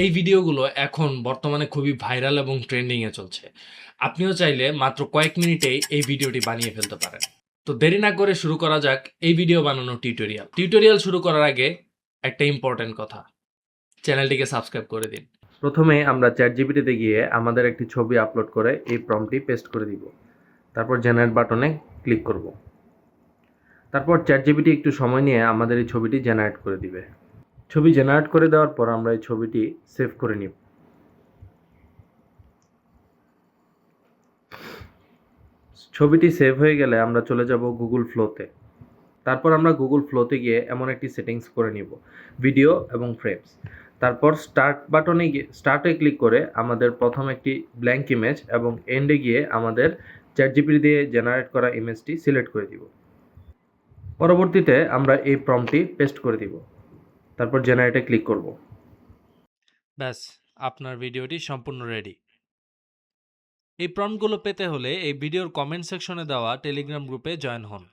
এই ভিডিওগুলো এখন বর্তমানে খুবই ভাইরাল এবং ট্রেন্ডিং এ চলছে। আপনিও চাইলে মাত্র কয়েক মিনিটেই এই ভিডিওটি বানিয়ে ফেলতে পারেন। তো দেরি না করে শুরু করা যাক এই ভিডিও বানানোর টিউটোরিয়াল। টিউটোরিয়াল শুরু করার আগে একটা ইম্পর্টেন্ট কথা, চ্যানেলটিকে সাবস্ক্রাইব করে দিন। প্রথমে আমরা চ্যাটজিপিটিতে গিয়ে আমাদের একটি ছবি আপলোড করে এই প্রম্পটটি পেস্ট করে দিব। তারপর জেনারেট বাটনে ক্লিক করব। তারপর চ্যাটজিপিটি একটু সময় নিয়ে আমাদের এই ছবিটি জেনারেট করে দিবে। ছবি জেনারেট করে দেওয়ার পর আমরা এই ছবিটি সেভ করে নিব। ছবিটি সেভ হয়ে গেলে আমরা চলে যাব গুগল ফ্লোতে। তারপর আমরা গুগল ফ্লোতে গিয়ে এমন একটি সেটিংস করে নিব, ভিডিও এবং ফ্রেমস। তারপর স্টার্টে ক্লিক করে আমাদের প্রথম একটি ব্ল্যাঙ্ক ইমেজ এবং এন্ডে গিয়ে আমাদের চ্যাটজিপিটি দিয়ে জেনারেট করা ইমেজটি সিলেক্ট করে দিব। পরবর্তীতে আমরা এই প্রম্পটটি পেস্ট করে দিব। তারপর জেনারেটে ক্লিক করব। ব্যাস, আপনার ভিডিওটি সম্পূর্ণ রেডি। এই প্রম্পটগুলো পেতে হলে এই ভিডিওর কমেন্ট সেকশনে দেওয়া টেলিগ্রাম গ্রুপে জয়েন হন।